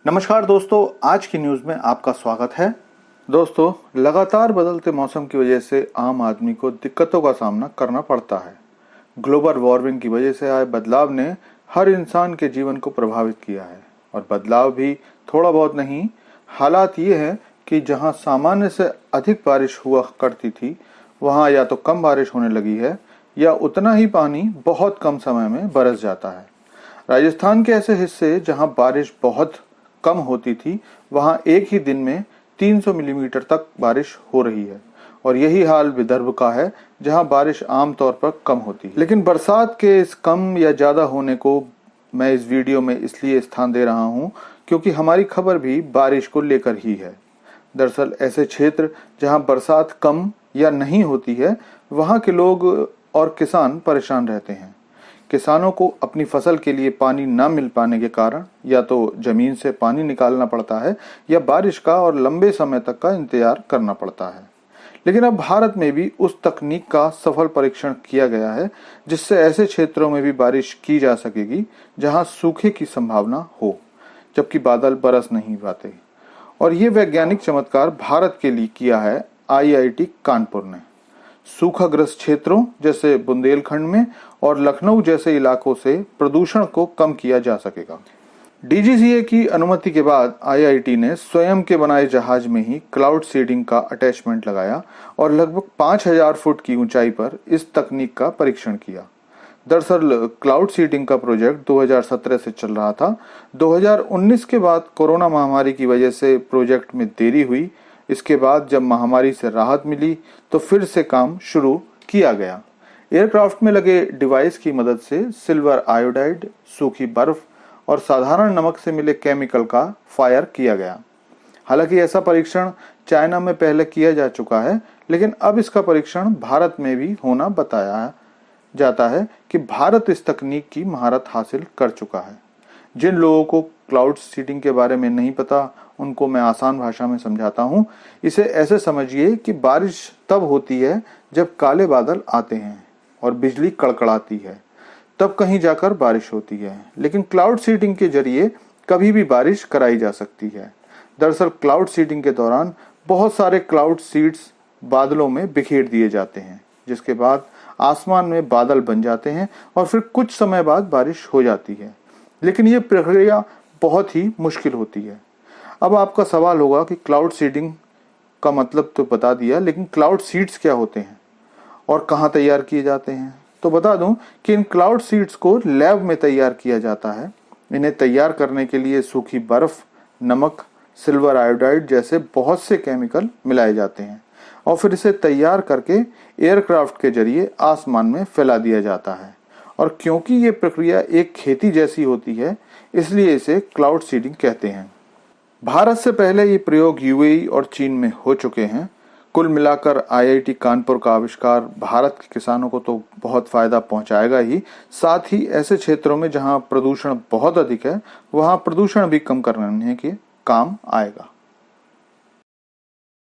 नमस्कार दोस्तों, आज की न्यूज में आपका स्वागत है। दोस्तों, लगातार बदलते मौसम की वजह से आम आदमी को दिक्कतों का सामना करना पड़ता है। ग्लोबल वार्मिंग की वजह से आए बदलाव ने हर इंसान के जीवन को प्रभावित किया है और बदलाव भी थोड़ा बहुत नहीं। हालात ये है कि जहां सामान्य से अधिक बारिश हुआ करती थी, वहां या तो कम बारिश होने लगी है या उतना ही पानी बहुत कम समय में बरस जाता है। राजस्थान के ऐसे हिस्से जहां बारिश बहुत कम होती थी, वहां एक ही दिन में 300 मिलीमीटर तक बारिश हो रही है और यही हाल विदर्भ का है, जहां बारिश आमतौर पर कम होती है। लेकिन बरसात के इस कम या ज्यादा होने को मैं इस वीडियो में इसलिए स्थान दे रहा हूं क्योंकि हमारी खबर भी बारिश को लेकर ही है। दरअसल ऐसे क्षेत्र जहां बरसात कम या नहीं होती है, वहां के लोग और किसान परेशान रहते हैं। किसानों को अपनी फसल के लिए पानी न मिल पाने के कारण या तो जमीन से पानी निकालना पड़ता है या बारिश का और लंबे समय तक का इंतजार करना पड़ता है। लेकिन अब भारत में भी उस तकनीक का सफल परीक्षण किया गया है जिससे ऐसे क्षेत्रों में भी बारिश की जा सकेगी जहां सूखे की संभावना हो, जबकि बादल बरस नहीं पाते। और ये वैज्ञानिक चमत्कार भारत के लिए किया है IIT कानपुर ने। सूखाग्रस्त क्षेत्रों जैसे बुंदेलखंड में और लखनऊ जैसे इलाकों से प्रदूषण को कम किया जा सकेगा। DGCA की अनुमति के बाद IIT ने स्वयं के बनाए जहाज में ही क्लाउड सीडिंग का अटैचमेंट लगाया और लगभग 5000 फुट की ऊंचाई पर इस तकनीक का परीक्षण किया। दरअसल क्लाउड सीडिंग का प्रोजेक्ट 2017 से चल रहा था। 2019 के बाद कोरोना महामारी की वजह से प्रोजेक्ट में देरी हुई। इसके बाद जब महामारी से राहत मिली तो फिर से काम शुरू किया गया। एयरक्राफ्ट में लगे डिवाइस की मदद से सिल्वर आयोडाइड, सूखी बर्फ और साधारण नमक से मिले केमिकल का फायर किया गया। हालांकि ऐसा परीक्षण चाइना में पहले किया जा चुका है, लेकिन अब इसका परीक्षण भारत में भी होना बताया जाता है कि भारत इस तकनीक की महारत हासिल कर चुका है। जिन लोगों को क्लाउड सीडिंग के बारे में नहीं पता, उनको मैं आसान भाषा में समझाता हूँ। इसे ऐसे समझिए कि बारिश तब होती है जब काले बादल आते हैं और बिजली कड़कड़ाती है, तब कहीं जाकर बारिश होती है। लेकिन क्लाउड सीडिंग के जरिए कभी भी बारिश कराई जा सकती है। दरअसल क्लाउड सीडिंग के दौरान बहुत सारे क्लाउड सीड्स बादलों में बिखेर दिए जाते हैं, जिसके बाद आसमान में बादल बन जाते हैं और फिर कुछ समय बाद बारिश हो जाती है। लेकिन ये प्रक्रिया बहुत ही मुश्किल होती है। अब आपका सवाल होगा कि क्लाउड सीडिंग का मतलब तो बता दिया, लेकिन क्लाउड सीड्स क्या होते हैं और कहाँ तैयार किए जाते हैं? तो बता दूं कि इन क्लाउड सीड्स को लैब में तैयार किया जाता है। इन्हें तैयार करने के लिए सूखी बर्फ, नमक, सिल्वर आयोडाइड जैसे बहुत से केमिकल मिलाए जाते हैं और फिर इसे तैयार करके एयरक्राफ्ट के जरिए आसमान में फैला दिया जाता है। और क्योंकि ये प्रक्रिया एक खेती जैसी होती है, इसलिए इसे क्लाउड सीडिंग कहते हैं। भारत से पहले ये प्रयोग UAE और चीन में हो चुके हैं। कुल मिलाकर IIT कानपुर का आविष्कार भारत के किसानों को तो बहुत फायदा पहुंचाएगा ही, साथ ही ऐसे क्षेत्रों में जहां प्रदूषण बहुत अधिक है, वहां प्रदूषण भी कम करने के काम आएगा।